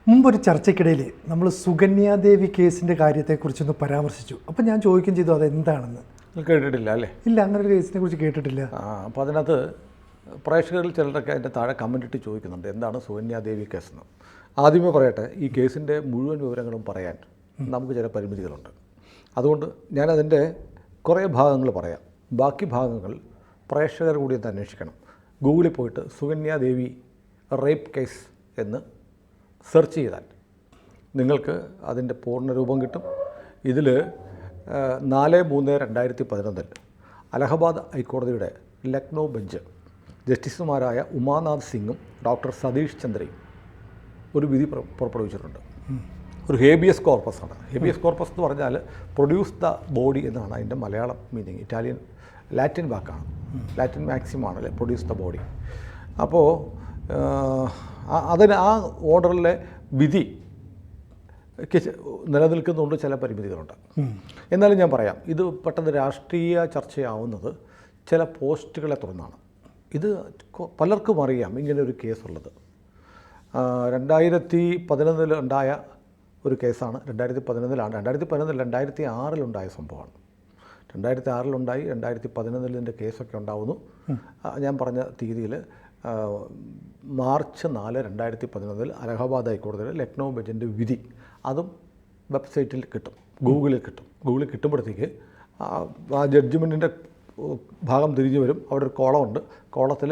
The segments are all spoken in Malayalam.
മുമ്പൊരു ചർച്ചയ്ക്കിടയിൽ നമ്മൾ സുകന്യാദേവി കേസിൻ്റെ കാര്യത്തെക്കുറിച്ചൊന്ന് പരാമർശിച്ചു. അപ്പം ഞാൻ ചോദിക്കുകയും ചെയ്തു അതെന്താണെന്ന്. കേട്ടിട്ടില്ല അല്ലേ? ഇല്ല, അങ്ങനെ ഒരു കേസിനെ കുറിച്ച് കേട്ടിട്ടില്ല. അപ്പോൾ അതിനകത്ത് പ്രേക്ഷകരിൽ ചിലരൊക്കെ അതിൻ്റെ താഴെ കമൻ്റ് ഇട്ട് ചോദിക്കുന്നുണ്ട് എന്താണ് സുകന്യാദേവി കേസെന്ന്. ആദ്യമേ പറയട്ടെ, ഈ കേസിൻ്റെ മുഴുവൻ വിവരങ്ങളും പറയാൻ നമുക്ക് ചില പരിമിതികളുണ്ട്. അതുകൊണ്ട് ഞാനതിൻ്റെ കുറേ ഭാഗങ്ങൾ പറയാം. ബാക്കി ഭാഗങ്ങൾ പ്രേക്ഷകർ കൂടി ഒന്ന് അന്വേഷിക്കണം. ഗൂഗിളിൽ പോയിട്ട് സുകന്യാദേവി റേപ്പ് കേസ് എന്ന് സെർച്ച് ചെയ്താൽ നിങ്ങൾക്ക് അതിൻ്റെ പൂർണ്ണരൂപം കിട്ടും. ഇതിൽ 4/3/2011 അലഹബാദ് ഹൈക്കോടതിയുടെ ലക്നൗ ബെഞ്ച് ജസ്റ്റിസുമാരായ ഉമാനാഥ് സിംഗും ഡോക്ടർ സതീഷ് ചന്ദ്രയും ഒരു വിധി പുറപ്പെടുവിച്ചിട്ടുണ്ട്. ഒരു ഹേബിയസ് കോർപ്പസ് ആണ്. ഹേബിയസ് കോർപ്പസ് എന്ന് പറഞ്ഞാൽ പ്രൊഡ്യൂസ് ദ ബോഡി എന്നാണ് അതിൻ്റെ മലയാളം മീനിങ്. ലാറ്റിൻ വാക്കാണ്, ലാറ്റിൻ മാക്സിമാണ് പ്രൊഡ്യൂസ് ദ ബോഡി. അപ്പോൾ അതിന് ആ ഓർഡറിലെ വിധി നിലനിൽക്കുന്നുണ്ട് ചില പരിമിതികളുണ്ട്. എന്നാലും ഞാൻ പറയാം, ഇത് പെട്ടെന്ന് രാഷ്ട്രീയ ചർച്ചയാവുന്നത് ചില പോസ്റ്റുകളെ തുടർന്നാണ്. ഇത് പലർക്കും അറിയാം ഇങ്ങനെ ഒരു കേസുള്ളത്. 2011 ഉണ്ടായ ഒരു കേസാണ്. 2011 2006 സംഭവമാണ്. 2006 2011 കേസൊക്കെ ഉണ്ടാവുന്നു. ഞാൻ പറഞ്ഞ തീയതിയിൽ മാർച്ച് 4, 2011 അലഹബാദ് ഹൈക്കോടതിയുടെ ലക്നൗ ബെഞ്ചിൻ്റെ വിധി അതും വെബ്സൈറ്റിൽ കിട്ടും, ഗൂഗിളിൽ കിട്ടും. ഗൂഗിളിൽ കിട്ടുമ്പോഴത്തേക്ക് ആ ജഡ്ജ്മെൻറ്റിൻ്റെ ഭാഗം തിരിഞ്ഞു വരും. അവിടെ ഒരു കോളമുണ്ട്. കോളത്തിൽ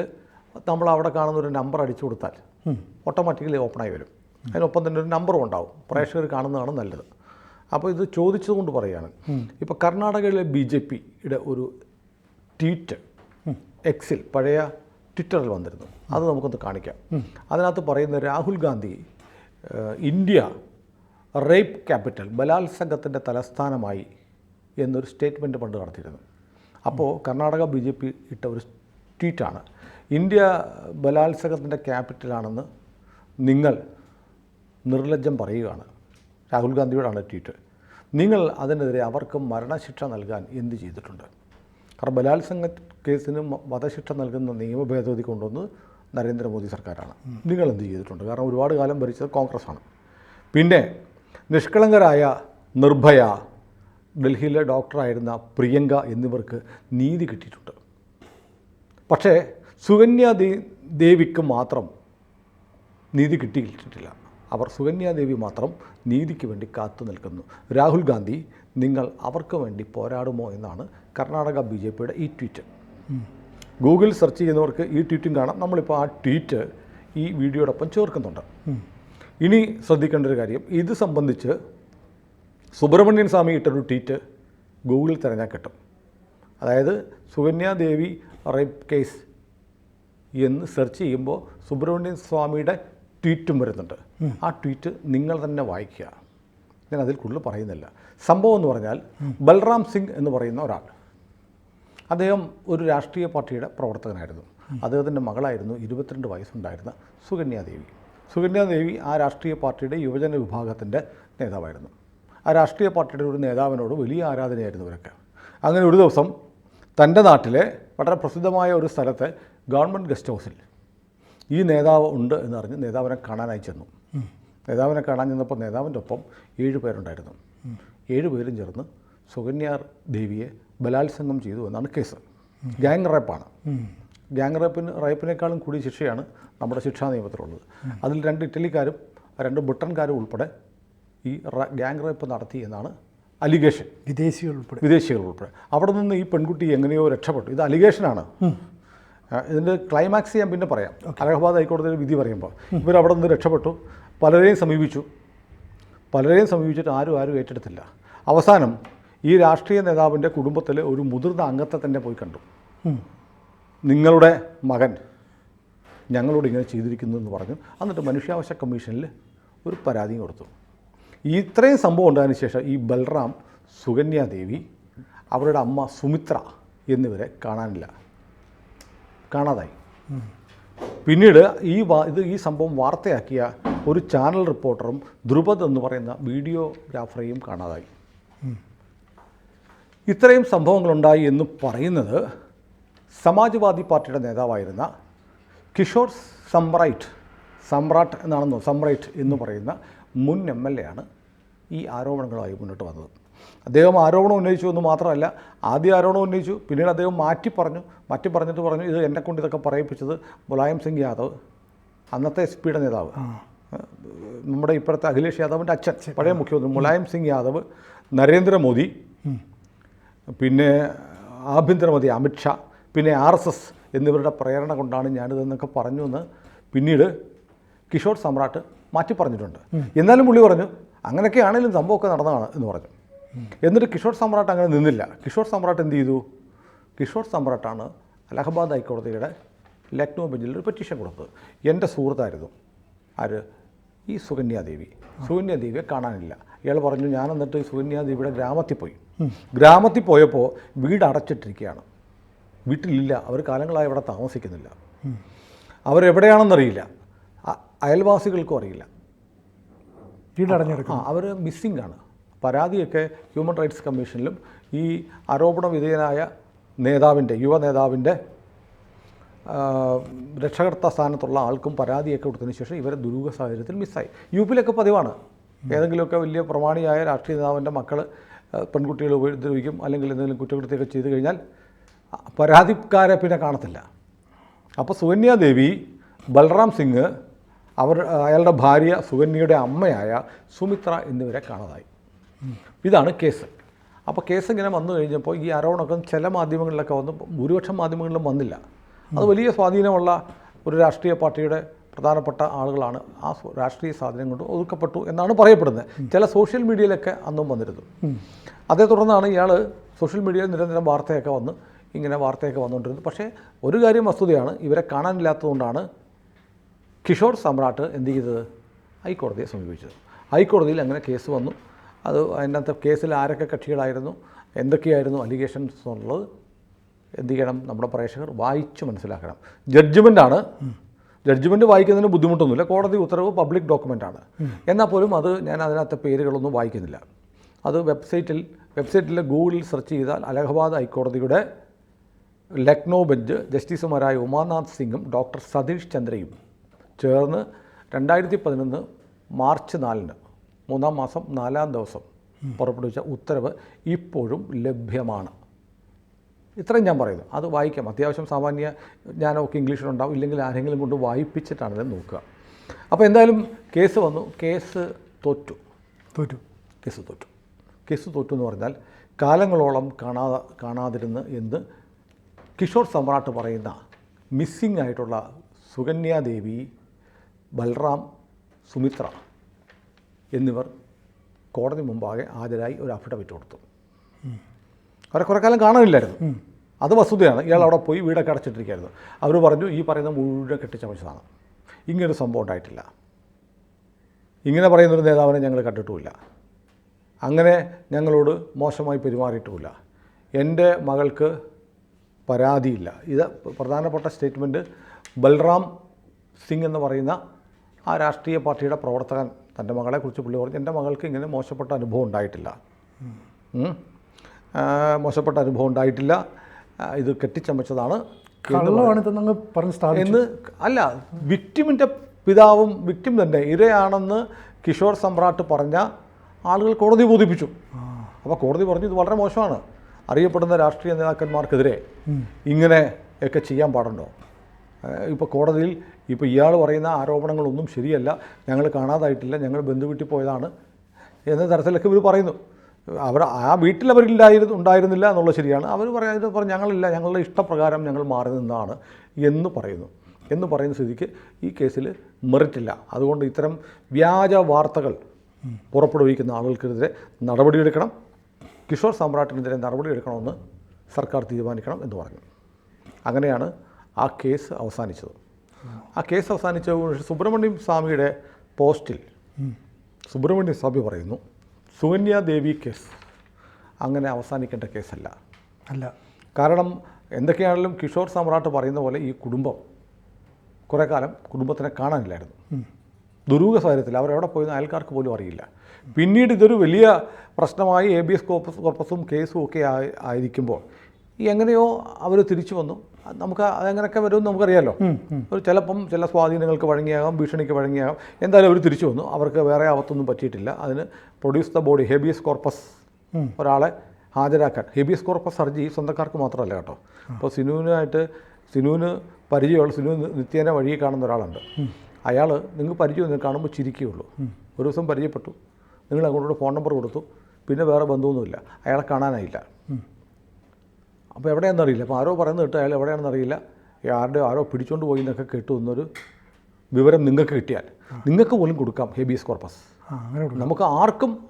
നമ്മൾ അവിടെ കാണുന്ന ഒരു നമ്പർ അടിച്ചു കൊടുത്താൽ ഓട്ടോമാറ്റിക്കലി ഓപ്പണായി വരും. അതിനൊപ്പം തന്നെ ഒരു നമ്പറും ഉണ്ടാവും. പ്രേക്ഷകർ കാണുന്നതാണ് നല്ലത്. അപ്പോൾ ഇത് ചോദിച്ചതുകൊണ്ട് പറയുകയാണ്. ഇപ്പോൾ കർണാടകയിലെ BJPയുടെ ഒരു ട്വീറ്റ് എക്സിൽ പഴയ ട്വിറ്ററിൽ വന്നിരുന്നു. അത് നമുക്കൊന്ന് കാണിക്കാം. അതിനകത്ത് പറയുന്ന Rahul Gandhi India rape capital, ബലാത്സംഗത്തിൻ്റെ തലസ്ഥാനമായി എന്നൊരു സ്റ്റേറ്റ്മെൻറ്റ് പണ്ട് നടത്തിയിരുന്നു. അപ്പോൾ കർണാടക BJP ഇട്ട ഒരു ട്വീറ്റാണ്, ഇന്ത്യ ബലാത്സംഗത്തിൻ്റെ ക്യാപിറ്റലാണെന്ന് നിങ്ങൾ നിർലജ്ജം പറയുകയാണ്. രാഹുൽ ഗാന്ധിയോടാണ് ട്വീറ്റ്. നിങ്ങൾ അതിനെതിരെ അവർക്ക് മരണശിക്ഷ നൽകാൻ എന്ത് ചെയ്തിട്ടുണ്ട്? കാരണം ബലാത്സംഗ കേസിന് വധശിക്ഷ നൽകുന്ന നിയമ ഭേദഗതി കൊണ്ടുവന്ന് നരേന്ദ്രമോദി സർക്കാരാണ്. നിങ്ങൾ എന്ത് ചെയ്തിട്ടുണ്ട്? കാരണം ഒരുപാട് കാലം ഭരിച്ചത് കോൺഗ്രസ്സാണ്. പിന്നെ നിഷ്കളങ്കരായ നിർഭയ, ഡൽഹിയിലെ ഡോക്ടറായിരുന്ന പ്രിയങ്ക എന്നിവർക്ക് നീതി കിട്ടിയിട്ടുണ്ട്. പക്ഷേ സുകന്യാദേവിക്ക് മാത്രം നീതി കിട്ടിയിട്ടില്ല. സുകന്യാദേവി മാത്രം നീതിക്ക് വേണ്ടി കാത്തു നിൽക്കുന്നു. രാഹുൽ ഗാന്ധി, നിങ്ങൾ അവർക്ക് വേണ്ടി പോരാടുമോ എന്നാണ് കർണാടക BJPയുടെ ഈ ട്വീറ്റ്. ഗൂഗിൾ സെർച്ച് ചെയ്യുന്നവർക്ക് ഈ ട്വീറ്റും കാണാം. നമ്മളിപ്പോൾ ആ ട്വീറ്റ് ഈ വീഡിയോടൊപ്പം ചേർക്കുന്നുണ്ട്. ഇനി ശ്രദ്ധിക്കേണ്ട ഒരു കാര്യം, ഇത് സംബന്ധിച്ച് സുബ്രഹ്മണ്യൻ സ്വാമി ഇട്ടൊരു ട്വീറ്റ് ഗൂഗിളിൽ തിരഞ്ഞാൽ കിട്ടും. അതായത് സുകന്യാദേവി റേപ്പ് കേസ് എന്ന് സെർച്ച് ചെയ്യുമ്പോൾ സുബ്രഹ്മണ്യൻ സ്വാമിയുടെ ട്വീറ്റും വരുന്നുണ്ട്. ആ ട്വീറ്റ് നിങ്ങൾ തന്നെ വായിക്കുക. ഞാൻ അതിൽ കൂടുതൽ പറയുന്നില്ല. സംഭവം എന്ന് പറഞ്ഞാൽ ബൽറാം സിംഗ് എന്ന് പറയുന്ന ഒരാൾ, അദ്ദേഹം ഒരു രാഷ്ട്രീയ പാർട്ടിയുടെ പ്രവർത്തകനായിരുന്നു. അദ്ദേഹത്തിൻ്റെ മകളായിരുന്നു 22 വയസ്സുണ്ടായിരുന്ന സുകന്യാദേവി. സുകന്യാദേവി ആ രാഷ്ട്രീയ പാർട്ടിയുടെ യുവജന വിഭാഗത്തിൻ്റെ നേതാവായിരുന്നു. ആ രാഷ്ട്രീയ പാർട്ടിയുടെ ഒരു നേതാവിനോട് വലിയ ആരാധനയായിരുന്നു ഇവരൊക്കെ. അങ്ങനെ ഒരു ദിവസം തൻ്റെ നാട്ടിലെ വളരെ പ്രസിദ്ധമായ ഒരു സ്ഥലത്തെ ഗവൺമെൻറ് ഗസ്റ്റ് ഹൗസിൽ ഈ നേതാവ് ഉണ്ട് എന്നറിഞ്ഞ് നേതാവിനെ കാണാനായി ചെന്നു. നേതാവിനെ കാണാൻ ചെന്നപ്പോൾ നേതാവിൻ്റെ ഒപ്പം 7 പേരുണ്ടായിരുന്നു. 7 പേരും ചേർന്ന് സുകന്യാദേവിയെ ബലാത്സംഗം ചെയ്തു എന്നാണ് കേസ്. ഗ്യാങ് റേപ്പാണ്. ഗ്യാങ് റേപ്പിനേക്കാളും കൂടി ശിക്ഷയാണ് നമ്മുടെ ശിക്ഷാ നിയമത്തിലുള്ളത്. അതിൽ 2 ഇറ്റലിക്കാരും 2 ബ്രിട്ടൻകാരും ഉൾപ്പെടെ ഈ ഗ്യാങ് റേപ്പ് നടത്തി എന്നാണ് അലിഗേഷൻ. വിദേശികൾ ഉൾപ്പെടെ. അവിടെ നിന്ന് ഈ പെൺകുട്ടി എങ്ങനെയോ രക്ഷപ്പെട്ടു. ഇത് അലിഗേഷനാണ്. ഇതിൻ്റെ ക്ലൈമാക്സ് ഞാൻ പിന്നെ പറയാം. അലഹബാദ് ഹൈക്കോടതിയിൽ വിധി പറയുമ്പോൾ ഇവരവിടെ നിന്ന് രക്ഷപ്പെട്ടു. പലരെയും സമീപിച്ചിട്ട് ആരും ഏറ്റെടുത്തില്ല. അവസാനം ഈ രാഷ്ട്രീയ നേതാവിൻ്റെ കുടുംബത്തിലെ ഒരു മുതിർന്ന അംഗത്തെ തന്നെ പോയി കണ്ടു. നിങ്ങളുടെ മകൻ ഞങ്ങളോട് ഇങ്ങനെ ചെയ്തിരിക്കുന്നു എന്ന് പറഞ്ഞു. എന്നിട്ട് മനുഷ്യാവകാശ കമ്മീഷനിൽ ഒരു പരാതിയും കൊടുത്തു. ഇത്രയും സംഭവം ഉണ്ടായതിനു ശേഷം ഈ ബൽറാം, സുകന്യാദേവി, അവരുടെ അമ്മ സുമിത്ര എന്നിവരെ കാണാതായി. പിന്നീട് ഈ സംഭവം വാർത്തയാക്കിയ ഒരു ചാനൽ റിപ്പോർട്ടറും ധ്രുപദ് എന്ന് പറയുന്ന വീഡിയോഗ്രാഫറെയും കാണാതായി. ഇത്രയും സംഭവങ്ങളുണ്ടായി എന്ന് പറയുന്നത് സമാജ്വാദി പാർട്ടിയുടെ നേതാവായിരുന്ന കിഷോർ സമ്രാട്ട് എന്നാണെന്നോ സമ്രൈറ്റ് എന്ന് പറയുന്ന മുൻ MLA ആണ് ഈ ആരോപണങ്ങളുമായി മുന്നോട്ട് വന്നത്. അദ്ദേഹം ആരോപണം ഉന്നയിച്ചു എന്ന് മാത്രമല്ല, ആദ്യം ആരോപണം ഉന്നയിച്ചു, പിന്നീട് അദ്ദേഹം മാറ്റി പറഞ്ഞിട്ട് പറഞ്ഞു ഇത് എന്നെക്കൊണ്ട് ഇതൊക്കെ പറയിപ്പിച്ചത് മുലായം സിംഗ് യാദവ്, അന്നത്തെ SP യുടെ നേതാവ്, നമ്മുടെ ഇപ്പോഴത്തെ അഖിലേഷ് യാദവിൻ്റെ അച്ഛൻ, പഴയ മുഖ്യമന്ത്രി മുലായം സിംഗ് യാദവ്, നരേന്ദ്രമോദി, പിന്നെ ആഭ്യന്തരമന്ത്രി അമിത്ഷാ, പിന്നെ RSS എന്നിവരുടെ പ്രേരണ കൊണ്ടാണ് ഞാനിതെന്നൊക്കെ പറഞ്ഞു എന്ന് പിന്നീട് കിഷോർ സമ്രാട്ട് മാറ്റി പറഞ്ഞിട്ടുണ്ട്. എന്നാലും പുള്ളി പറഞ്ഞു അങ്ങനെയൊക്കെ ആണെങ്കിലും സംഭവമൊക്കെ നടന്നതാണ് എന്ന് പറഞ്ഞു. എന്നിട്ട് കിഷോർ സമ്രാട്ട് അങ്ങനെ നിന്നില്ല. കിഷോർ സമ്രാട്ട് എന്ത് ചെയ്തു? കിഷോർ സമ്രാട്ടാണ് അലഹബാദ് ഹൈക്കോടതിയുടെ ലക്നൗ ബെഞ്ചിൽ ഒരു പെറ്റീഷൻ കൊടുത്തത്. എൻ്റെ സുഹൃത്തായിരുന്നു ആര്? ഈ സുകന്യാദേവിയെ കാണാനില്ല. ഇയാൾ പറഞ്ഞു ഞാൻ എന്നിട്ട് സുകന്യാദേവിയുടെ ഗ്രാമത്തിൽ പോയപ്പോൾ വീട് അടച്ചിട്ടിരിക്കുകയാണ്, വീട്ടിലില്ല, അവർ കാലങ്ങളായി അവിടെ താമസിക്കുന്നില്ല, അവരെവിടെയാണെന്നറിയില്ല, അയൽവാസികൾക്കും അറിയില്ല, വീടടഞ്ഞെടുക്കും, അവർ മിസ്സിംഗ് ആണ്. പരാതിയൊക്കെ ഹ്യൂമൻ റൈറ്റ്സ് കമ്മീഷനിലും ഈ ആരോപണ വിധേയനായ യുവ നേതാവിൻ്റെ രക്ഷകർത്താ സ്ഥാനത്തുള്ള ആൾക്കും പരാതിയൊക്കെ കൊടുത്തതിന് ശേഷം ഇവരെ ദുരൂഹ സാഹചര്യത്തിൽ മിസ്സായി. യുപിയിലൊക്കെ പതിവാണ്, ഏതെങ്കിലുമൊക്കെ വലിയ പ്രമാണിയായ രാഷ്ട്രീയ നേതാവിൻ്റെ മക്കൾ പെൺകുട്ടികൾ ഉപദ്രവിക്കും അല്ലെങ്കിൽ എന്തെങ്കിലും കുറ്റകൃത്യമൊക്കെ ചെയ്തു കഴിഞ്ഞാൽ പരാതിക്കാരെ പിന്നെ കാണത്തില്ല. അപ്പോൾ സുകന്യാദേവി, ബൽറാം സിംഗ്, അയാളുടെ ഭാര്യ സുകന്യയുടെ അമ്മയായ സുമിത്ര എന്നിവരെ കാണാതായി. ഇതാണ് കേസ്. അപ്പോൾ കേസ് ഇങ്ങനെ വന്നു കഴിഞ്ഞപ്പോൾ ഈ ആരോപണമൊക്കെ ചില മാധ്യമങ്ങളിലൊക്കെ വന്നു, ഭൂരിപക്ഷം മാധ്യമങ്ങളിലും വന്നില്ല. അത് വലിയ സ്വാധീനമുള്ള ഒരു രാഷ്ട്രീയ പാർട്ടിയുടെ പ്രധാനപ്പെട്ട ആളുകളാണ് ആ രാഷ്ട്രീയ സ്വാധീനം കൊണ്ട് ഒതുക്കപ്പെട്ടു എന്നാണ് പറയപ്പെടുന്നത്. ചില സോഷ്യൽ മീഡിയയിലൊക്കെ അന്നും വന്നിരുന്നു. അതേ തുടർന്നാണ് ഇയാൾ സോഷ്യൽ മീഡിയയിൽ നിരന്തരം വാർത്തയൊക്കെ വന്നുകൊണ്ടിരുന്നത്. പക്ഷേ ഒരു കാര്യം വസ്തുതയാണ്, ഇവരെ കാണാനില്ലാത്തതുകൊണ്ടാണ് കിഷോർ സമ്രാട്ട് എന്ത് ചെയ്തത്? ഹൈക്കോടതിയെ സമീപിച്ചത്. ഹൈക്കോടതിയിൽ അങ്ങനെ കേസ് വന്നു. അത് അതിനകത്ത് കേസിൽ ആരൊക്കെ കക്ഷികളായിരുന്നു, എന്തൊക്കെയായിരുന്നു അലിഗേഷൻസ് എന്നുള്ളത് എന്ത് ചെയ്യണം? നമ്മുടെ പ്രേക്ഷകർ വായിച്ച് മനസ്സിലാക്കണം. ജഡ്ജ്മെൻറ്റ് വായിക്കുന്നതിന് ബുദ്ധിമുട്ടൊന്നുമില്ല, കോടതി ഉത്തരവ് പബ്ലിക് ഡോക്യുമെൻ്റാണ്. എന്നാൽ പോലും ഞാൻ അതിനകത്തെ പേരുകളൊന്നും വായിക്കുന്നില്ല. അത് വെബ്സൈറ്റിൽ ഗൂഗിളിൽ സെർച്ച് ചെയ്താൽ അലഹബാദ് ഹൈക്കോടതിയുടെ ലക്നൗ ബെഞ്ച് ജസ്റ്റിസുമാരായ ഉമാനാഥ് സിംഗും ഡോക്ടർ സതീഷ് ചന്ദ്രയും ചേർന്ന് 2011 മാർച്ച് 4 3-ാം മാസം 4-ാം ദിവസം പുറപ്പെടുവിച്ച ഉത്തരവ് ഇപ്പോഴും ലഭ്യമാണ്. ഇത്രയും ഞാൻ പറയുന്നു. അത് വായിക്കാം. അത്യാവശ്യം സാമാന്യ ജ്ഞാനമൊക്കെ ഇംഗ്ലീഷിലുണ്ടാവും, ഇല്ലെങ്കിൽ ആരെങ്കിലും കൊണ്ട് വായിപ്പിച്ചിട്ടാണെങ്കിലും നോക്കുക. അപ്പോൾ എന്തായാലും കേസ് വന്നു. കേസ് തോറ്റു എന്ന് പറഞ്ഞാൽ കാലങ്ങളോളം കാണാതിരുന്ന് എന്ന് കിഷോർ സമ്രാട്ട് പറയുന്ന മിസ്സിംഗ് ആയിട്ടുള്ള സുകന്യാദേവി, ബൽറാം, സുമിത്ര എന്നിവർ കോടതി മുമ്പാകെ ഹാജരായി ഒരു അഫിഡവിറ്റ് കൊടുത്തു. അവരെ കുറേ കാലം കാണാനില്ലായിരുന്നു, അത് വസ്തുതയാണ്. ഇയാൾ അവിടെ പോയി വീടൊക്കെ അടച്ചിട്ടിരിക്കുകയായിരുന്നു. അവർ പറഞ്ഞു ഈ പറയുന്ന മുഴുവൻ കെട്ടിച്ചമച്ചതാണ്, ഇങ്ങനൊരു സംഭവം ഉണ്ടായിട്ടില്ല, ഇങ്ങനെ പറയുന്നൊരു നേതാവിനെ ഞങ്ങൾ കണ്ടിട്ടുമില്ല, അങ്ങനെ ഞങ്ങളോട് മോശമായി പെരുമാറിയിട്ടുമില്ല, എൻ്റെ മകൾക്ക് പരാതിയില്ല. ഇത് പ്രധാനപ്പെട്ട സ്റ്റേറ്റ്മെൻറ്റ് ബൽറാം സിംഗ് എന്ന് പറയുന്ന ആ രാഷ്ട്രീയ പാർട്ടിയുടെ പ്രവർത്തകൻ തൻ്റെ മകളെക്കുറിച്ച് പുള്ളി പറഞ്ഞു, എൻ്റെ മകൾക്ക് ഇങ്ങനെ മോശപ്പെട്ട അനുഭവം ഉണ്ടായിട്ടില്ല, ഇത് കെട്ടിച്ചമച്ചതാണ് എന്ന് അല്ല. വിക്ടിമിൻ്റെ പിതാവും വിക്ടിം തന്നെ ഇരയാണെന്ന് കിഷോർ സമ്രാട്ട് പറഞ്ഞ ആളുകൾ കോടതി ബോധിപ്പിച്ചു. അപ്പോൾ കോടതി പറഞ്ഞു ഇത് വളരെ മോശമാണ്, അറിയപ്പെടുന്ന രാഷ്ട്രീയ നേതാക്കന്മാർക്കെതിരെ ഇങ്ങനെയൊക്കെ ചെയ്യാൻ പാടുണ്ടോ? ഇപ്പോൾ കോടതിയിൽ ഇപ്പോൾ ഇയാൾ പറയുന്ന ആരോപണങ്ങളൊന്നും ശരിയല്ല, ഞങ്ങൾ കാണാതായിട്ടില്ല, ഞങ്ങൾ ബന്ധുവീട്ടിൽ പോയതാണ് എന്ന തരത്തിലൊക്കെ ഇവർ പറയുന്നു. ആ വീട്ടിൽ ഉണ്ടായിരുന്നില്ല എന്നുള്ളത് ശരിയാണ്. അവർ പറഞ്ഞു ഞങ്ങളില്ല, ഞങ്ങളുടെ ഇഷ്ടപ്രകാരം ഞങ്ങൾ മാറി നിന്നതാണ് എന്ന് പറയുന്ന സ്ഥിതിക്ക് ഈ കേസിൽ മെറിറ്റില്ല. അതുകൊണ്ട് ഇത്തരം വ്യാജ വാർത്തകൾ പുറപ്പെടുവിക്കുന്ന ആളുകൾക്കെതിരെ നടപടിയെടുക്കണം, കിഷോർ സമ്രാട്ടിനെതിരെ നടപടിയെടുക്കണമെന്ന് സർക്കാർ തീരുമാനിക്കണം എന്ന് പറഞ്ഞു. അങ്ങനെയാണ് ആ കേസ് അവസാനിച്ചത്. സുബ്രഹ്മണ്യം സ്വാമിയുടെ പോസ്റ്റിൽ സുബ്രഹ്മണ്യം സ്വാമി പറയുന്നു സുകന്യാദേവി കേസ് അങ്ങനെ അവസാനിക്കേണ്ട കേസല്ല. കാരണം എന്തൊക്കെയാണെങ്കിലും കിഷോർ സമ്രാട്ട് പറയുന്ന പോലെ ഈ കുടുംബം കുറേ കാലം കുടുംബത്തിനെ കാണാനില്ലായിരുന്നു. ദുരൂഹ സാഹചര്യത്തിൽ അവരെവിടെ പോയെന്ന് അയൽക്കാർക്ക് പോലും അറിയില്ല. പിന്നീട് ഇതൊരു വലിയ പ്രശ്നമായി ABS കോർപ്പസും കേസും ഒക്കെ ആയിരിക്കുമ്പോൾ എങ്ങനെയോ അവർ തിരിച്ചു വന്നു. നമുക്ക് അതെങ്ങനെയൊക്കെ വരുമെന്ന് നമുക്കറിയാമല്ലോ. ഒരു ചിലപ്പം ചില സ്വാധീനങ്ങൾക്ക് വഴങ്ങിയാകാം, ഭീഷണിക്ക് വഴങ്ങിയാകാം. എന്തായാലും അവർ തിരിച്ചു വന്നു. അവർക്ക് വേറെ ആവത്തൊന്നും പറ്റിയിട്ടില്ല. അതിന് produce the body, habeas corpus ഒരാളെ ഹാജരാക്കാൻ. ഹേബിയസ് കോർപ്പസ് ഹർജി സ്വന്തക്കാർക്ക് മാത്രമല്ല കേട്ടോ. ഇപ്പോൾ സിനുവിന് പരിചയമുള്ള, സിനു നിത്യേന വഴിയെ കാണുന്ന ഒരാളുണ്ട്. അയാൾ നിങ്ങൾക്ക് പരിചയം കാണുമ്പോൾ ചിരിക്കുകയുള്ളൂ. ഒരു ദിവസം പരിചയപ്പെട്ടു, നിങ്ങൾ അങ്ങോട്ടോട് ഫോൺ നമ്പർ കൊടുത്തു, പിന്നെ വേറെ ബന്ധമൊന്നുമില്ല. അയാളെ കാണാനായില്ല. അപ്പോൾ എവിടെയാണെന്നറിയില്ല. അപ്പോൾ ആരോ പറയുന്നത് കേട്ട് അയാൾ എവിടെയാണെന്നറിയില്ല, ആരോ പിടിച്ചുകൊണ്ട് പോയി എന്നൊക്കെ കേട്ടു എന്നൊരു വിവരം നിങ്ങൾക്ക് കിട്ടിയാൽ നിങ്ങൾക്ക് പോലും കൊടുക്കാം ഹേബിയസ് കോർപ്പസ്. നമുക്ക്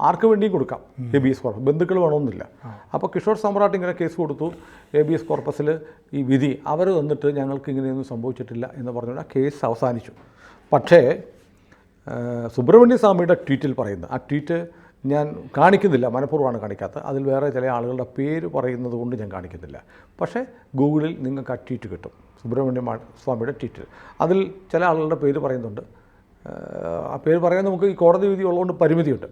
ആർക്ക് വേണ്ടിയും കൊടുക്കാം ഹേബിയസ് കോർപ്പസ്. ബന്ധുക്കൾ വേണമെന്നില്ല. അപ്പോൾ കിഷോർ സമ്രാട്ട് ഇങ്ങനെ കേസ് കൊടുത്തു. ഹേബിയസ് കോർപ്പസിൽ ഈ വിധി അവർ വന്നിട്ട് ഞങ്ങൾക്ക് ഇങ്ങനെയൊന്നും സംഭവിച്ചിട്ടില്ല എന്ന് പറഞ്ഞുകൊണ്ട് ആ കേസ് അവസാനിച്ചു. പക്ഷേ സുബ്രഹ്മണ്യ സ്വാമിയുടെ ട്വീറ്റിൽ പറയുന്ന ആ ട്വീറ്റ് ഞാൻ കാണിക്കുന്നില്ല, മനഃപൂർവ്വമാണ് കാണിക്കാത്തത്. അതിൽ വേറെ ചില ആളുകളുടെ പേര് പറയുന്നത് കൊണ്ട് ഞാൻ കാണിക്കുന്നില്ല. പക്ഷേ ഗൂഗിളിൽ നിങ്ങൾക്ക് ആ ട്വീറ്റ് കിട്ടും, സുബ്രഹ്മണ്യ സ്വാമിയുടെ ട്വീറ്റിൽ. അതിൽ ചില ആളുകളുടെ പേര് പറയുന്നുണ്ട്. ആ പേര് പറയാൻ നമുക്ക് ഈ കോടതി വിധി ഉള്ളതുകൊണ്ട് പരിമിതിയുണ്ട്.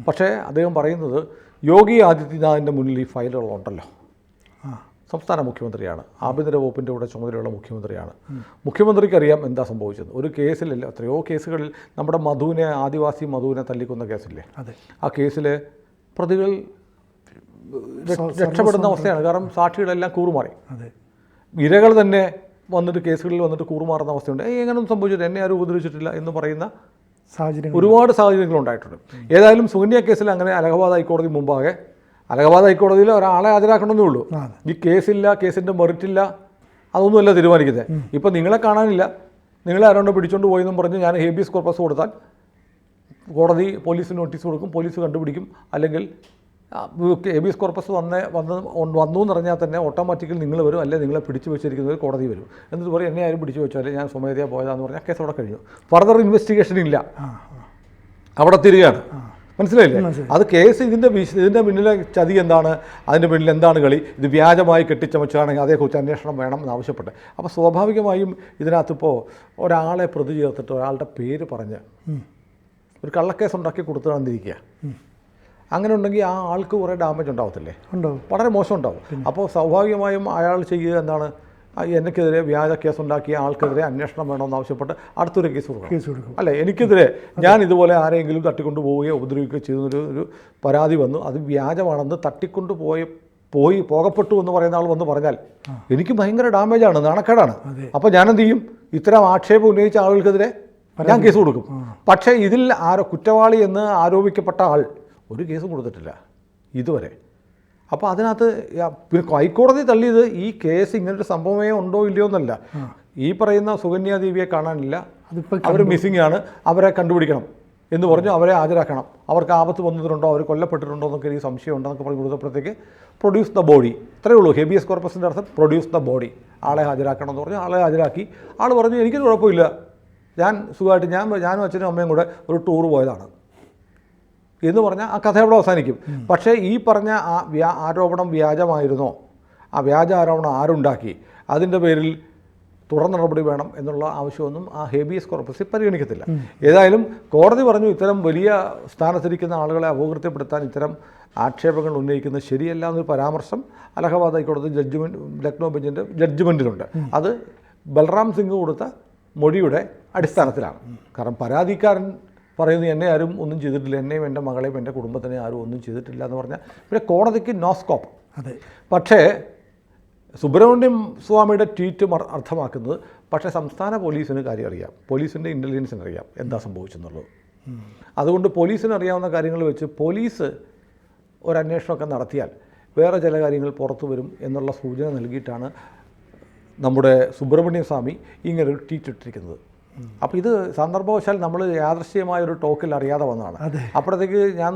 പക്ഷേ അദ്ദേഹം പറയുന്നത് യോഗി ആദിത്യനാഥിൻ്റെ മുന്നിൽ ഈ ഫയലുകളുണ്ടല്ലോ. സംസ്ഥാന മുഖ്യമന്ത്രിയാണ്, ആഭ്യന്തര വകുപ്പിൻ്റെ കൂടെ ചുമതലയുള്ള മുഖ്യമന്ത്രിയാണ്. മുഖ്യമന്ത്രിക്കറിയാം എന്താ സംഭവിച്ചത്. ഒരു കേസിലല്ല, എത്രയോ കേസുകളിൽ നമ്മുടെ ആദിവാസി മധുവിനെ തല്ലിക്കൊന്ന കേസില്ലേ, ആ കേസിലെ പ്രതികൾ രക്ഷപ്പെടുന്ന അവസ്ഥയാണ്. കാരണം സാക്ഷികളെല്ലാം കൂറുമാറി. ഇരകൾ തന്നെ വന്നിട്ട് കേസുകളിൽ വന്നിട്ട് കൂറുമാറുന്ന അവസ്ഥയുണ്ട്. എങ്ങനെയൊന്നും സംഭവിച്ചിട്ട് എന്നെ ആരും ഉപദ്രവിച്ചിട്ടില്ല എന്ന് പറയുന്ന ഒരുപാട് സാഹചര്യങ്ങളുണ്ടായിട്ടുണ്ട്. ഏതായാലും സുകന്യ കേസിൽ അങ്ങനെ അലഹബാദ് ഹൈക്കോടതി മുമ്പാകെ, അലഹബാദ് ഹൈക്കോടതിയിൽ ഒരാളെ ഹാജരാക്കണമെന്നേ ഉള്ളൂ. ഈ കേസില്ല, കേസിൻ്റെ മെറിറ്റില്ല, അതൊന്നുമല്ല തീരുമാനിക്കുന്നത്. ഇപ്പം നിങ്ങളെ കാണാനില്ല, നിങ്ങളെ ആരോണ്ട് പിടിച്ചുകൊണ്ട് പോയെന്നും പറഞ്ഞ് ഞാൻ ഹേബിയസ് കോർപ്പസ് കൊടുത്താൽ കോടതി പോലീസിന് നോട്ടീസ് കൊടുക്കും, പോലീസ് കണ്ടുപിടിക്കും. അല്ലെങ്കിൽ ഹേബിയസ് കോർപ്പസ് വന്നു എന്ന് പറഞ്ഞാൽ തന്നെ ഓട്ടോമാറ്റിക്കലി നിങ്ങൾ വരും, അല്ലെങ്കിൽ നിങ്ങളെ പിടിച്ചു വെച്ചിരിക്കുന്നത് കോടതി വരും. എന്നിട്ട് പറയും എന്നെ ആരും പിടിച്ചു വെച്ചാൽ ഞാൻ സ്വമേധയാ പോയതാന്ന് പറഞ്ഞാൽ കേസ് അവിടെ കഴിഞ്ഞു. ഫർദർ ഇൻവെസ്റ്റിഗേഷൻ ഇല്ല, അവിടെ തിരികെയാണ്. മനസ്സിലായില്ലേ? അത് കേസ് ഇതിൻ്റെ പിന്നിലെ ചതി എന്താണ്, അതിൻ്റെ പിന്നിൽ എന്താണ് കളി, ഇത് വ്യാജമായി കെട്ടിച്ചമച്ചാണെങ്കിൽ അതേക്കുറിച്ച് അന്വേഷണം വേണം എന്നാവശ്യപ്പെട്ട്. അപ്പോൾ സ്വാഭാവികമായും ഇതിനകത്തിപ്പോൾ ഒരാളെ പ്രതി ചേർത്തിട്ട് ഒരാളുടെ പേര് പറഞ്ഞ് ഒരു കള്ളക്കേസ് ഉണ്ടാക്കി കൊടുത്തുകൊണ്ടിരിക്കുക. അങ്ങനെ ഉണ്ടെങ്കിൽ ആ ആൾക്ക് കുറേ ഡാമേജ് ഉണ്ടാവത്തില്ലേ? വളരെ മോശം ഉണ്ടാവും. അപ്പോൾ സ്വാഭാവികമായും അയാൾ ചെയ്യുക എന്താണ്, എനിക്കെതിരെ വ്യാജ കേസുണ്ടാക്കിയ ആൾക്കെതിരെ അന്വേഷണം വേണമെന്ന് ആവശ്യപ്പെട്ട് അടുത്തൊരു കേസ് കൊടുക്കും. അല്ലേ, എനിക്കെതിരെ ഞാൻ ഇതുപോലെ ആരെങ്കിലും തട്ടിക്കൊണ്ട് പോവുകയോ ഉപദ്രവിക്കുകയോ ചെയ്തൊരു പരാതി വന്നു, അത് വ്യാജമാണെന്ന് തട്ടിക്കൊണ്ട് പോകപ്പെട്ടു എന്ന് പറയുന്ന ആൾ വന്ന് പറഞ്ഞാൽ എനിക്ക് ഭയങ്കര ഡാമേജാണ്, നാണക്കേടാണ്. അപ്പോൾ ഞാനെന്ത് ചെയ്യും? ഇത്തരം ആക്ഷേപം ഉന്നയിച്ച ആളുകൾക്കെതിരെ ഞാൻ കേസ് കൊടുക്കും. പക്ഷേ ഇതിൽ കുറ്റവാളി എന്ന് ആരോപിക്കപ്പെട്ട ആൾ ഒരു കേസും കൊടുത്തിട്ടില്ല ഇതുവരെ. അപ്പോൾ അതിനകത്ത് പിന്നെ ഹൈക്കോടതി തള്ളിയത് ഈ കേസ് ഇങ്ങനൊരു സംഭവമേ ഉണ്ടോ ഇല്ലയോ എന്നല്ല. ഈ പറയുന്ന സുകന്യ ദേവിയെ കാണാനില്ല, അവർ മിസ്സിംഗ് ആണ്, അവരെ കണ്ടുപിടിക്കണം എന്ന് പറഞ്ഞു, അവരെ ഹാജരാക്കണം, അവർക്ക് ആപത്ത് വന്നിട്ടുണ്ടോ, അവർ കൊല്ലപ്പെട്ടിട്ടുണ്ടോ എന്നൊക്കെ എനിക്ക് സംശയം ഉണ്ടെന്നൊക്കെ പറഞ്ഞ് കൊടുത്തപ്പോഴത്തേക്ക് പ്രൊഡ്യൂസ് ദ ബോഡി, ഇത്രയേ ഉള്ളൂ. ഹേബിയസ് കോർപ്പസിൻ്റെ അർത്ഥം പ്രൊഡ്യൂസ് ദ ബോഡി, ആളെ ഹാജരാക്കണം എന്ന് പറഞ്ഞു. ആളെ ഹാജരാക്കി. ആൾ പറഞ്ഞു എനിക്കൊരു കുഴപ്പമില്ല, ഞാൻ സുഖമായിട്ട് ഞാനും അച്ഛനും അമ്മയും കൂടെ ഒരു ടൂർ പോയതാണ് എന്ന് പറഞ്ഞാൽ ആ കഥ എവിടെ അവസാനിക്കും. പക്ഷേ ഈ പറഞ്ഞ ആരോപണം വ്യാജമായിരുന്നോ, ആ വ്യാജ ആരോപണം ആരുണ്ടാക്കി, അതിൻ്റെ പേരിൽ തുടർ നടപടി വേണം എന്നുള്ള ആവശ്യമൊന്നും ആ ഹേബിയസ് കോർപ്പസിൽ പരിഗണിക്കത്തില്ല. ഏതായാലും കോടതി പറഞ്ഞു ഇത്തരം വലിയ സ്ഥാനത്തിരിക്കുന്ന ആളുകളെ അപകീർത്തിപ്പെടുത്താൻ ഇത്തരം ആക്ഷേപങ്ങൾ ഉന്നയിക്കുന്നത് ശരിയല്ല എന്നൊരു പരാമർശം അലഹബാദ് ഹൈക്കോടതി ലക്നൗ ബെഞ്ചിൻ്റെ ജഡ്ജ്മെൻറ്റിലുണ്ട്. അത് ബൽറാം സിംഗ് കൊടുത്ത മൊഴിയുടെ അടിസ്ഥാനത്തിലാണ്. കാരണം പരാതിക്കാരൻ പറയുന്നത് എന്നെ ആരും ഒന്നും ചെയ്തിട്ടില്ല, എന്നെയും എൻ്റെ മകളെയും എൻ്റെ കുടുംബത്തിനെ ആരും ഒന്നും ചെയ്തിട്ടില്ല എന്ന് പറഞ്ഞാൽ പിന്നെ കോടതിക്ക് നോ സ്കോപ്പ്. പക്ഷേ സുബ്രഹ്മണ്യം സ്വാമിയുടെ ട്വീറ്റ് അർത്ഥമാക്കുന്നത് പക്ഷേ സംസ്ഥാന പോലീസിന് കാര്യം അറിയാം, പോലീസിൻ്റെ ഇൻ്റലിജൻസിന് അറിയാം എന്താ സംഭവിച്ചെന്നുള്ളത്. അതുകൊണ്ട് പോലീസിന് അറിയാവുന്ന കാര്യങ്ങൾ വെച്ച് പോലീസ് ഒരു അന്വേഷണമൊക്കെ നടത്തിയാൽ വേറെ ചില കാര്യങ്ങൾ പുറത്തു വരും എന്നുള്ള സൂചന നൽകിയിട്ടാണ് നമ്മുടെ സുബ്രഹ്മണ്യ സ്വാമി ഇങ്ങനൊരു ട്വീറ്റ് ഇട്ടിരിക്കുന്നത്. അപ്പോൾ ഇത് സന്ദർഭവശാൽ നമ്മൾ യാദൃശ്ചികമായൊരു ടോക്കിൽ അറിയാതെ വന്നതാണ്. അപ്പോഴത്തേക്ക് ഞാൻ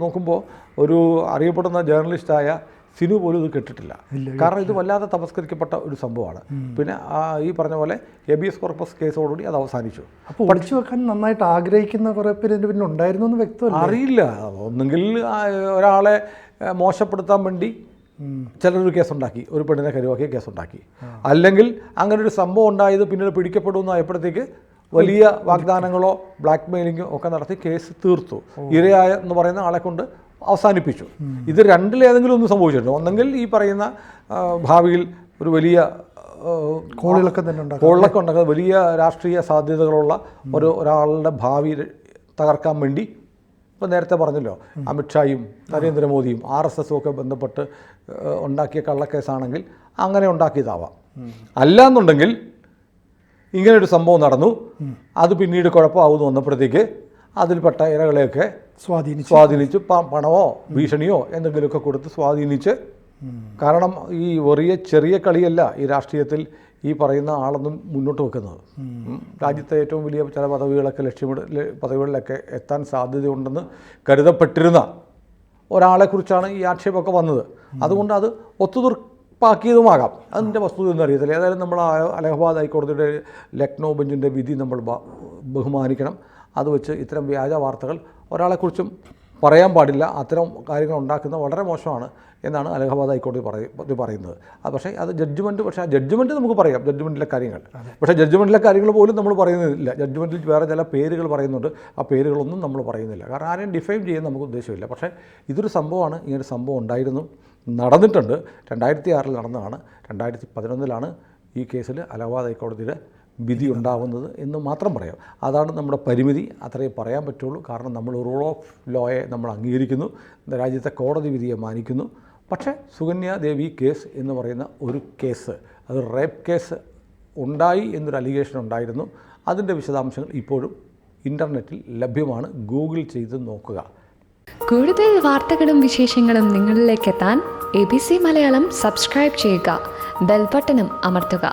നോക്കുമ്പോൾ ഒരു അറിയപ്പെടുന്ന ജേർണലിസ്റ്റായ സിനു പോലും ഇത് കേട്ടിട്ടില്ല. കാരണം ഇത് വല്ലാതെ തമസ്കരിക്കപ്പെട്ട ഒരു സംഭവമാണ്. പിന്നെ ഈ പറഞ്ഞ പോലെ ഹേബിയസ് കോർപ്പസ് കേസോടുകൂടി അത് അവസാനിച്ചു. അപ്പോൾ ഒളിച്ചു വെക്കാൻ നന്നായിട്ട് ആഗ്രഹിക്കുന്ന കുറേ പേര് എൻ്റെ പിന്നെ ഉണ്ടായിരുന്നു എന്ന് വ്യക്തമല്ല. അറിയില്ല, ഒന്നെങ്കിൽ ഒരാളെ മോശപ്പെടുത്താൻ വേണ്ടി ചിലരൊരു കേസുണ്ടാക്കി, ഒരു പെണ്ണിനെ കരുവാക്കിയ കേസുണ്ടാക്കി, അല്ലെങ്കിൽ അങ്ങനെ ഒരു സംഭവം ഉണ്ടായത് പിന്നീട് പിടിക്കപ്പെടുമെന്ന് ആയപ്പോഴത്തേക്ക് വലിയ വാഗ്ദാനങ്ങളോ ബ്ലാക്ക് മെയിലിങ്ങോ ഒക്കെ നടത്തി കേസ് തീർത്തു, ഇരയായ എന്ന് പറയുന്ന ആളെ കൊണ്ട് അവസാനിപ്പിച്ചു. ഇത് രണ്ടിലേതെങ്കിലും ഒന്ന് സംഭവിച്ചിട്ടുണ്ട്. ഒന്നെങ്കിൽ ഈ പറയുന്ന ഭാവിയിൽ ഒരു വലിയ കോളിളക്കം തന്നെ ഉണ്ടാക്കും. കോളിളക്കം ഉണ്ടാക്കുന്നത് വലിയ രാഷ്ട്രീയ സാധ്യതകളുള്ള ഒരാളുടെ ഭാവി തകർക്കാൻ വേണ്ടി, ഇപ്പോൾ നേരത്തെ പറഞ്ഞല്ലോ, അമിത്ഷായും നരേന്ദ്രമോദിയും RSSും ഒക്കെ ബന്ധപ്പെട്ട് ഉണ്ടാക്കിയ കള്ളക്കേസാണെങ്കിൽ അങ്ങനെ ഉണ്ടാക്കിയതാവാം. അല്ലാന്നുണ്ടെങ്കിൽ ഇങ്ങനെയൊരു സംഭവം നടന്നു, അത് പിന്നീട് കുഴപ്പമാവുന്നു വന്നപ്പോഴത്തേക്ക് അതിൽപ്പെട്ട ഇരകളെയൊക്കെ സ്വാധീനിച്ച് പണമോ ഭീഷണിയോ എന്തെങ്കിലുമൊക്കെ കൊടുത്ത് സ്വാധീനിച്ച്, കാരണം ഈ ചെറിയ കളിയല്ല ഈ രാഷ്ട്രീയത്തിൽ ഈ പറയുന്ന ആളൊന്നും മുന്നോട്ട് വെക്കുന്നത്. രാജ്യത്തെ ഏറ്റവും വലിയ ചില പദവികളിലൊക്കെ എത്താൻ സാധ്യതയുണ്ടെന്ന് കരുതപ്പെട്ടിരുന്ന ഒരാളെക്കുറിച്ചാണ് ഈ ആക്ഷേപമൊക്കെ വന്നത്. അതുകൊണ്ട് അത് ഒത്തുതീർപ്പാക്കിയതുമാകാം, അതിൻ്റെ വസ്തുത ഒന്നും അറിയത്തില്ല. ഏതായാലും നമ്മൾ അലഹബാദ് ഹൈക്കോടതിയുടെ ലക്നൗ ബെഞ്ചിൻ്റെ വിധി നമ്മൾ ബഹുമാനിക്കണം. അത് വെച്ച് ഇത്തരം വ്യാജ വാർത്തകൾ ഒരാളെക്കുറിച്ചും പറയാൻ പാടില്ല. അത്തരം കാര്യങ്ങൾ ഉണ്ടാക്കുന്നത് വളരെ മോശമാണ് എന്നാണ് അലഹബാദ് ഹൈക്കോടതി പറയുന്നത്. പക്ഷേ അത് ജഡ്ജ്മെൻറ്റ്, പക്ഷേ ആ ജഡ്ജ്മെൻറ്റ് നമുക്ക് പറയാം, ജഡ്ജ്മെൻറ്റിലെ കാര്യങ്ങൾ. പക്ഷേ ജഡ്ജ്മെൻറ്റിലെ കാര്യങ്ങൾ പോലും നമ്മൾ പറയുന്നില്ല. ജഡ്ജ്മെൻറ്റിൽ വേറെ ചില പേരുകൾ പറയുന്നുണ്ട്, ആ പേരുകളൊന്നും നമ്മൾ പറയുന്നില്ല. കാരണം ആരെയും ഡിഫൈം ചെയ്യാൻ നമുക്ക് ഉദ്ദേശമില്ല. പക്ഷേ ഇതൊരു സംഭവമാണ്, ഇങ്ങനൊരു സംഭവം ഉണ്ടായിരുന്നു, നടന്നിട്ടുണ്ട്. 2006 നടന്നതാണ്. 2011 ഈ കേസിൽ അലഹബാദ് ഹൈക്കോടതിയുടെ വിധി ഉണ്ടാവുന്നത് എന്ന് മാത്രം പറയാം. അതാണ് നമ്മുടെ പരിമിതി, അത്രയേ പറയാൻ പറ്റുള്ളൂ. കാരണം നമ്മൾ റൂൾ ഓഫ് ലോയെ നമ്മൾ അംഗീകരിക്കുന്നു, രാജ്യത്തെ കോടതി വിധിയെ മാനിക്കുന്നു. പക്ഷേ സുകന്യ ദേവി കേസ് എന്ന് പറയുന്ന ഒരു കേസ്, അത് റേപ്പ് കേസ് ഉണ്ടായി എന്നൊരു അലിഗേഷൻ ഉണ്ടായിരുന്നു. അതിൻ്റെ വിശദാംശങ്ങൾ ഇപ്പോഴും ഇൻ്റർനെറ്റിൽ ലഭ്യമാണ്, ഗൂഗിൾ ചെയ്ത് നോക്കുക. കൂടുതൽ വാർത്തകളും വിശേഷങ്ങളും നിങ്ങളിലേക്ക് എത്താൻ ABC മലയാളം സബ്സ്ക്രൈബ് ചെയ്യുക, ബെൽ ബട്ടണും അമർത്തുക.